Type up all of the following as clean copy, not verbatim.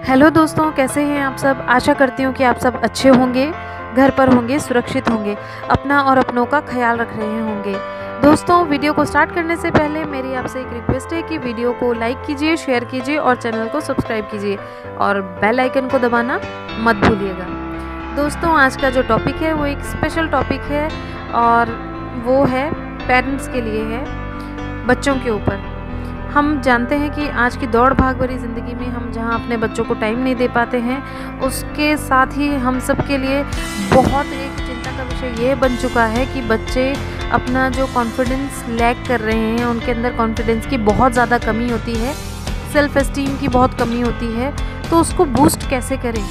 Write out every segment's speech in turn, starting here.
Hello दोस्तों, कैसे हैं आप सब। आशा करती हूँ कि आप सब अच्छे होंगे, घर पर होंगे, सुरक्षित होंगे, अपना और अपनों का ख्याल रख रहे होंगे। दोस्तों, वीडियो को स्टार्ट करने से पहले मेरी आपसे एक रिक्वेस्ट है कि वीडियो को लाइक कीजिए, शेयर कीजिए और चैनल को सब्सक्राइब कीजिए और बेल आइकन को दबाना मत भूलिएगा। दोस्तों, आज का जो टॉपिक है वो एक स्पेशल टॉपिक है और वो है पेरेंट्स के लिए है, बच्चों के ऊपर। हम जानते हैं कि आज की दौड़ भाग भरी ज़िंदगी में हम जहां अपने बच्चों को टाइम नहीं दे पाते हैं, उसके साथ ही हम सब के लिए बहुत एक चिंता का विषय ये बन चुका है कि बच्चे अपना जो कॉन्फिडेंस लैक कर रहे हैं, उनके अंदर कॉन्फिडेंस की बहुत ज़्यादा कमी होती है, सेल्फ एस्टीम की बहुत कमी होती है, तो उसको बूस्ट कैसे करें।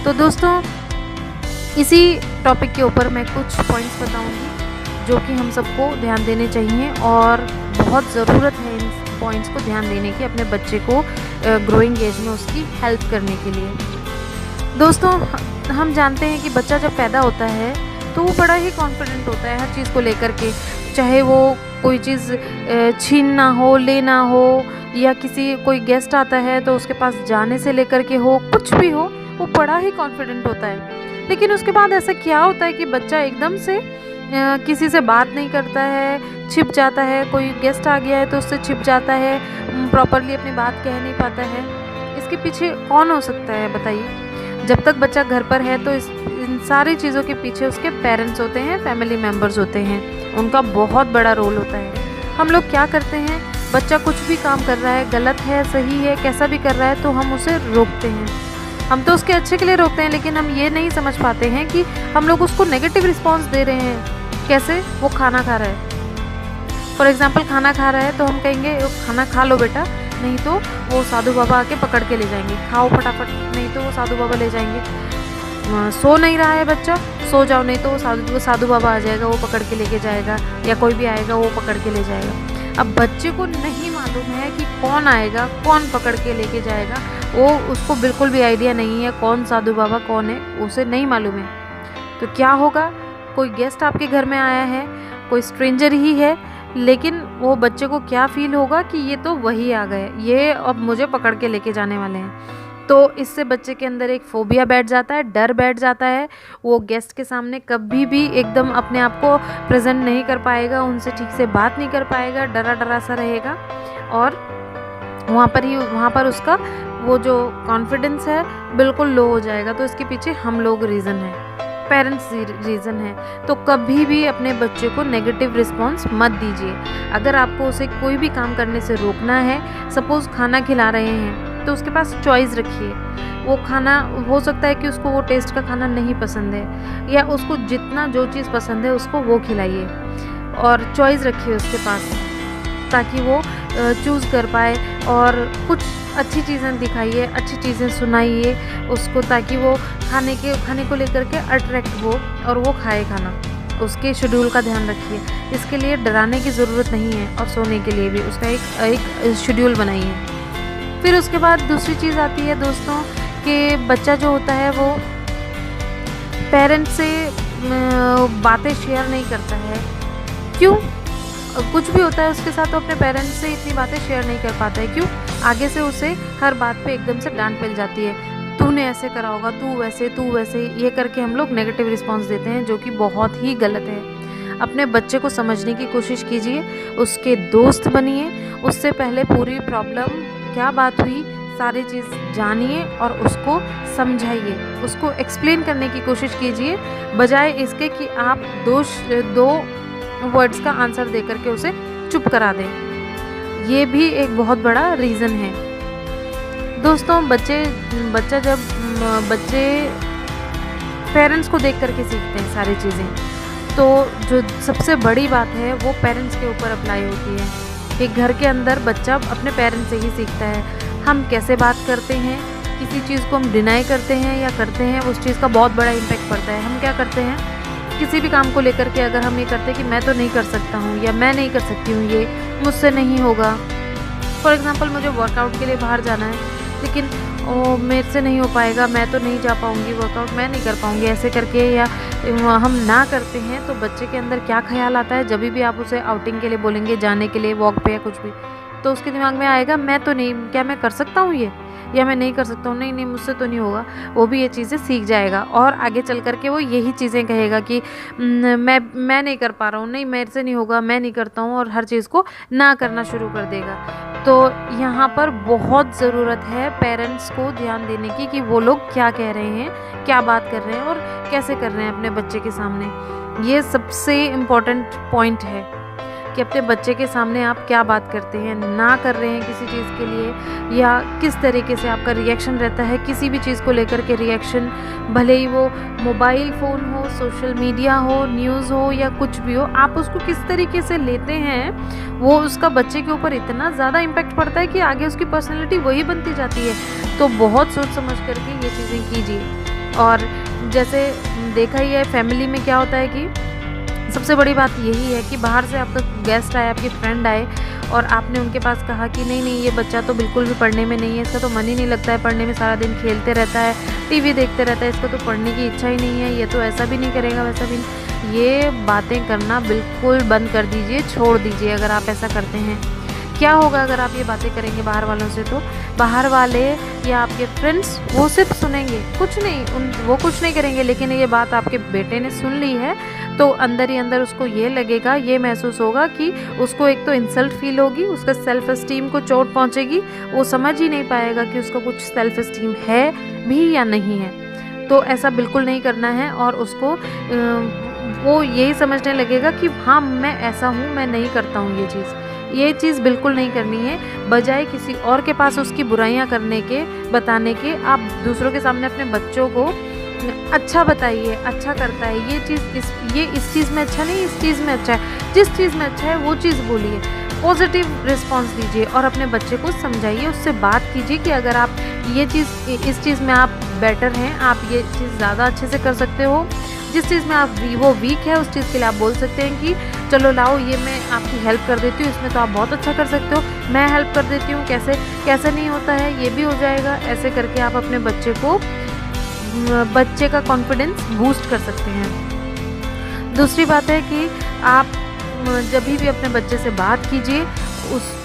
तो दोस्तों, इसी टॉपिक के ऊपर मैं कुछ पॉइंट्स बताऊंगी जो कि हम सबको ध्यान देने चाहिए और बहुत ज़रूरत है इन पॉइंट्स को ध्यान देने की अपने बच्चे को ग्रोइंग एज में उसकी हेल्प करने के लिए। दोस्तों, हम जानते हैं कि बच्चा जब पैदा होता है तो वो बड़ा ही कॉन्फिडेंट होता है हर चीज़ को लेकर के, चाहे वो कोई चीज़ छीनना हो, लेना हो, या कोई गेस्ट आता है तो उसके पास जाने से लेकर के हो, कुछ भी हो, वो बड़ा ही कॉन्फिडेंट होता है। लेकिन उसके बाद ऐसा क्या होता है कि बच्चा एकदम से किसी से बात नहीं करता है, छिप जाता है, कोई गेस्ट आ गया है तो उससे छिप जाता है, प्रॉपरली अपनी बात कह नहीं पाता है। इसके पीछे कौन हो सकता है बताइए। जब तक बच्चा घर पर है तो इन सारी चीज़ों के पीछे उसके पेरेंट्स होते हैं, फैमिली मेम्बर्स होते हैं, उनका बहुत बड़ा रोल होता है। हम लोग क्या करते हैं, बच्चा कुछ भी काम कर रहा है, गलत है, सही है, कैसा भी कर रहा है, तो हम उसे रोकते हैं। हम तो उसके अच्छे के लिए रोकते हैं, लेकिन हम ये नहीं समझ पाते हैं कि हम लोग उसको नेगेटिव रिस्पॉन्स दे रहे हैं। कैसे? वो खाना खा रहा है, फॉर एग्जाम्पल खाना खा रहा है तो हम कहेंगे खाना खा लो बेटा, नहीं तो वो साधु बाबा आके पकड़ के ले जाएंगे, खाओ फटाफट, नहीं तो वो साधु बाबा ले जाएंगे। सो नहीं रहा है बच्चा, सो जाओ, नहीं तो वो साधु बाबा आ जाएगा, वो पकड़ के लेके जाएगा, या कोई भी आएगा वो पकड़ के ले जाएगा। अब बच्चे को नहीं मालूम है कि कौन आएगा, कौन पकड़ के लेके जाएगा, वो उसको बिल्कुल भी आइडिया नहीं है कौन साधु बाबा कौन है, उसे नहीं मालूम है। तो क्या होगा, कोई गेस्ट आपके घर में आया है, कोई स्ट्रेंजर ही है, लेकिन वो बच्चे को क्या फील होगा कि ये तो वही आ गए, ये अब मुझे पकड़ के लेके जाने वाले हैं। तो इससे बच्चे के अंदर एक फोबिया बैठ जाता है, डर बैठ जाता है। वो गेस्ट के सामने कभी भी एकदम अपने आप को प्रेजेंट नहीं कर पाएगा, उनसे ठीक से बात नहीं कर पाएगा, डरा डरा सा रहेगा और वहाँ पर उसका वो जो कॉन्फिडेंस है बिल्कुल लो हो जाएगा। तो इसके पीछे हम लोग रीज़न है, पेरेंट्स रीज़न है। तो कभी भी अपने बच्चे को नेगेटिव रिस्पॉन्स मत दीजिए। अगर आपको उसे कोई भी काम करने से रोकना है, सपोज़ खाना खिला रहे हैं तो उसके पास चॉइस रखिए। वो खाना हो सकता है कि उसको वो टेस्ट का खाना नहीं पसंद है, या उसको जितना जो चीज़ पसंद है उसको वो खिलाइए और चॉइस रखिए उसके पास, ताकि वो चूज़ कर पाए। और कुछ अच्छी चीज़ें दिखाइए, अच्छी चीज़ें सुनाइए उसको, ताकि वो खाने को लेकर के अट्रैक्ट हो और वो खाए खाना। उसके शेड्यूल का ध्यान रखिए। इसके लिए डराने की ज़रूरत नहीं है, और सोने के लिए भी उसका एक शेड्यूल बनाइए। फिर उसके बाद दूसरी चीज़ आती है दोस्तों कि बच्चा जो होता है वो पेरेंट्स से बातें शेयर नहीं करता है। क्यों? कुछ भी होता है उसके साथ तो अपने पेरेंट्स से इतनी बातें शेयर नहीं कर पाता है। क्यों? आगे से उसे हर बात पे एकदम से डांट मिल जाती है, तूने ऐसे करा होगा, तू वैसे, ये करके हम लोग नेगेटिव रिस्पॉन्स देते हैं, जो कि बहुत ही गलत है। अपने बच्चे को समझने की कोशिश कीजिए, उसके दोस्त बनिए, उससे पहले पूरी प्रॉब्लम क्या बात हुई सारी चीज़ जानिए और उसको समझाइए, उसको एक्सप्लेन करने की कोशिश कीजिए, बजाय इसके कि आप दो वर्ड्स का आंसर दे करके उसे चुप करा दें। ये भी एक बहुत बड़ा रीज़न है। दोस्तों, बच्चे पेरेंट्स को देख करके सीखते हैं सारी चीज़ें, तो जो सबसे बड़ी बात है वो पेरेंट्स के ऊपर अप्लाई होती है कि घर के अंदर बच्चा अपने पेरेंट्स से ही सीखता है। हम कैसे बात करते हैं, किसी चीज़ को हम डिनाई करते हैं या करते हैं, उस चीज़ का बहुत बड़ा इम्पैक्ट पड़ता है। हम क्या करते हैं, किसी भी काम को लेकर के अगर हम ये करते हैं कि मैं तो नहीं कर सकता हूँ या मैं नहीं कर सकती हूँ, ये मुझसे नहीं होगा। फॉर एग्ज़ाम्पल, मुझे वर्कआउट के लिए बाहर जाना है, लेकिन मेरे से नहीं हो पाएगा, मैं तो नहीं जा पाऊँगी वर्कआउट, मैं नहीं कर पाऊँगी, ऐसे करके या हम ना करते हैं, तो बच्चे के अंदर क्या ख्याल आता है, जब भी आप उसे आउटिंग के लिए बोलेंगे, जाने के लिए वॉक पे या कुछ भी, तो उसके दिमाग में आएगा मैं तो नहीं, क्या मैं कर सकता हूँ ये, या मैं नहीं कर सकता हूँ, नहीं नहीं मुझसे तो नहीं होगा, वो भी ये चीज़ें सीख जाएगा और आगे चल कर के वो यही चीज़ें कहेगा कि मैं नहीं कर पा रहा हूँ, नहीं मेरे से नहीं होगा, मैं नहीं करता हूँ, और हर चीज़ को ना करना शुरू कर देगा। तो यहाँ पर बहुत ज़रूरत है पेरेंट्स को ध्यान देने की कि वो लोग क्या कह रहे हैं, क्या बात कर रहे हैं और कैसे कर रहे हैं अपने बच्चे के सामने। ये सबसे इम्पॉर्टेंट पॉइंट है कि अपने बच्चे के सामने आप क्या बात करते हैं, ना कर रहे हैं किसी चीज़ के लिए, या किस तरीके से आपका रिएक्शन रहता है किसी भी चीज़ को लेकर के। रिएक्शन भले ही वो मोबाइल फ़ोन हो, सोशल मीडिया हो, न्यूज़ हो या कुछ भी हो, आप उसको किस तरीके से लेते हैं वो उसका बच्चे के ऊपर इतना ज़्यादा इम्पैक्ट पड़ता है कि आगे उसकी पर्सनैलिटी वही बनती जाती है। तो बहुत सोच समझ करके ये चीज़ें कीजिए। और जैसे देखा ही है फैमिली में क्या होता है कि सबसे बड़ी बात यही है कि बाहर से आपका गेस्ट आए, आपके फ्रेंड आए और आपने उनके पास कहा कि नहीं नहीं ये बच्चा तो बिल्कुल भी पढ़ने में नहीं है, इसका तो मन ही नहीं लगता है पढ़ने में, सारा दिन खेलते रहता है, टीवी देखते रहता है, इसको तो पढ़ने की इच्छा ही नहीं है, ये तो ऐसा भी नहीं करेगा वैसा भी नहीं। ये बातें करना बिल्कुल बंद कर दीजिए, छोड़ दीजिए। अगर आप ऐसा करते हैं, क्या होगा अगर आप ये बातें करेंगे बाहर वालों से, तो बाहर वाले या आपके फ्रेंड्स वो सिर्फ सुनेंगे, कुछ नहीं, वो कुछ नहीं करेंगे। लेकिन ये बात आपके बेटे ने सुन ली है तो अंदर ही अंदर उसको ये लगेगा, ये महसूस होगा कि उसको एक तो इंसल्ट फील होगी, उसका सेल्फ एस्टीम को चोट पहुंचेगी, वो समझ ही नहीं पाएगा कि उसका कुछ सेल्फ एस्टीम है भी या नहीं है। तो ऐसा बिल्कुल नहीं करना है और उसको वो यही समझने लगेगा कि हाँ मैं ऐसा हूँ, मैं नहीं करता हूँ ये चीज़ बिल्कुल नहीं करनी है। बजाय किसी और के पास उसकी बुराइयां करने के, बताने के, आप दूसरों के सामने अपने बच्चों को अच्छा बताइए, अच्छा करता है ये इस चीज़ में अच्छा नहीं, इस चीज़ में अच्छा है, जिस चीज़ में अच्छा है वो चीज़ बोलिए, पॉजिटिव रिस्पांस दीजिए और अपने बच्चे को समझाइए, उससे बात कीजिए कि अगर आप ये चीज़, इस चीज़ में आप बेटर हैं, आप ये चीज़ ज़्यादा अच्छे से कर सकते हो, जिस चीज़ में आप वो वीक है उस चीज़ के लिए आप बोल सकते हैं कि चलो लाओ ये मैं आपकी हेल्प कर देती हूँ, इसमें तो आप बहुत अच्छा कर सकते हो, मैं हेल्प कर देती हूँ, कैसे कैसे नहीं होता है, ये भी हो जाएगा। ऐसे करके आप अपने बच्चे का कॉन्फिडेंस बूस्ट कर सकते हैं। दूसरी बात है कि आप जब भी अपने बच्चे से बात कीजिए, उस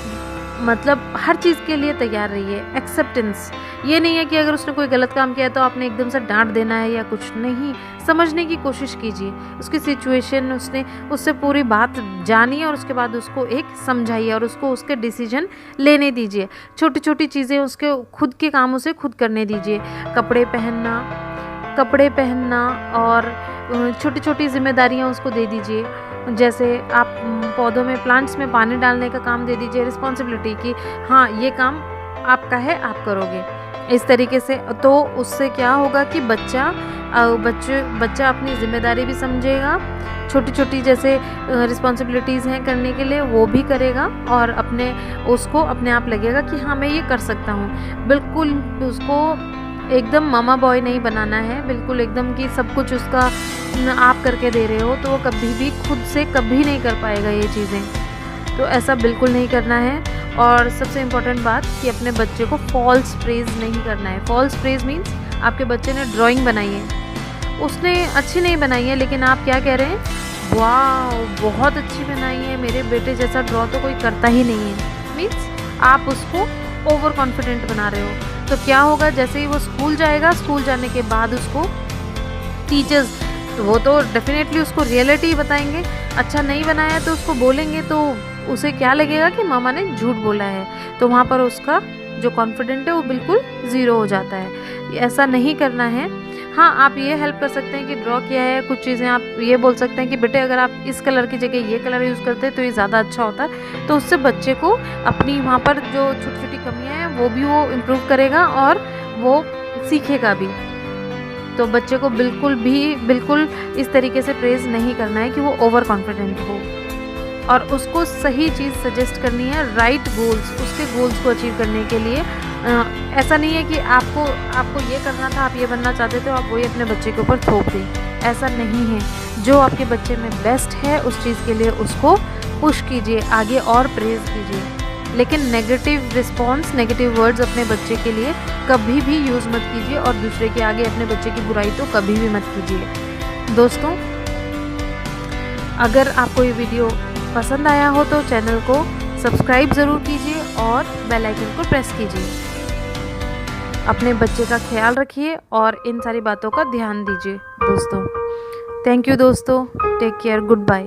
मतलब हर चीज़ के लिए तैयार रहिए। एक्सेप्टेंस, ये नहीं है कि अगर उसने कोई गलत काम किया तो आपने एकदम से डांट देना है या कुछ नहीं, समझने की कोशिश कीजिए, उसकी सिचुएशन, उससे पूरी बात जानिए और उसके बाद उसको एक समझाइए और उसको उसके डिसीजन लेने दीजिए। छोटी छोटी चीज़ें उसके खुद के कामों से खुद करने दीजिए, कपड़े पहनना और छोटी छोटी जिम्मेदारियां उसको दे दीजिए। जैसे आप पौधों में, प्लांट्स में पानी डालने का काम दे दीजिए, रिस्पॉन्सिबिलिटी की, हाँ ये काम आपका है, आप करोगे, इस तरीके से। तो उससे क्या होगा कि बच्चा अपनी जिम्मेदारी भी समझेगा, छोटी छोटी जैसे रिस्पॉन्सिबिलिटीज़ हैं करने के लिए वो भी करेगा और उसको अपने आप लगेगा कि हाँ मैं ये कर सकता हूँ। बिल्कुल उसको एकदम मामा बॉय नहीं बनाना है, बिल्कुल एकदम कि सब कुछ उसका आप करके दे रहे हो तो वो कभी भी खुद से कभी नहीं कर पाएगा ये चीज़ें। तो ऐसा बिल्कुल नहीं करना है। और सबसे इम्पोर्टेंट बात कि अपने बच्चे को फॉल्स प्रेज नहीं करना है। फॉल्स प्रेज मीन्स आपके बच्चे ने ड्राइंग बनाई है, उसने अच्छी नहीं बनाई है, लेकिन आप क्या कह रहे हैं, वाह बहुत अच्छी बनाई है, मेरे बेटे जैसा ड्रॉ तो कोई करता ही नहीं है। मीन्स आप उसको ओवर कॉन्फिडेंट बना रहे हो। तो क्या होगा, जैसे ही वो स्कूल जाएगा, स्कूल जाने के बाद उसको टीचर्स, वो तो डेफिनेटली उसको रियलिटी बताएंगे, अच्छा नहीं बनाया तो उसको बोलेंगे, तो उसे क्या लगेगा कि मामा ने झूठ बोला है, तो वहाँ पर उसका जो कॉन्फिडेंट है वो बिल्कुल ज़ीरो हो जाता है। ऐसा नहीं करना है। हाँ, आप ये हेल्प कर सकते हैं कि ड्रॉ किया है, कुछ चीज़ें आप ये बोल सकते हैं कि बेटे अगर आप इस कलर की जगह ये कलर यूज़ करते हैं तो ये ज़्यादा अच्छा होता है। तो उससे बच्चे को अपनी वहाँ पर जो छोटी छोटी कमियाँ हैं वो भी वो इम्प्रूव करेगा और वो सीखेगा भी। तो बच्चे को बिल्कुल इस तरीके से प्रेज़ नहीं करना है कि वो ओवर कॉन्फिडेंट हो, और उसको सही चीज़ सजेस्ट करनी है, राइट गोल्स, उसके गोल्स को अचीव करने के लिए। ऐसा नहीं है कि आपको ये करना था, आप ये बनना चाहते थे, आप वही अपने बच्चे के ऊपर थोप दें, ऐसा नहीं है। जो आपके बच्चे में बेस्ट है उस चीज़ के लिए उसको पुश कीजिए आगे और प्रेज़ कीजिए, लेकिन नेगेटिव रिस्पॉन्स, नेगेटिव वर्ड्स अपने बच्चे के लिए कभी भी यूज़ मत कीजिए और दूसरे के आगे अपने बच्चे की बुराई तो कभी भी मत कीजिए। दोस्तों, अगर आपको ये वीडियो पसंद आया हो तो चैनल को सब्सक्राइब ज़रूर कीजिए और बेल आइकन को प्रेस कीजिए। अपने बच्चे का ख्याल रखिए और इन सारी बातों का ध्यान दीजिए दोस्तों। थैंक यू दोस्तों, टेक केयर, गुड बाय।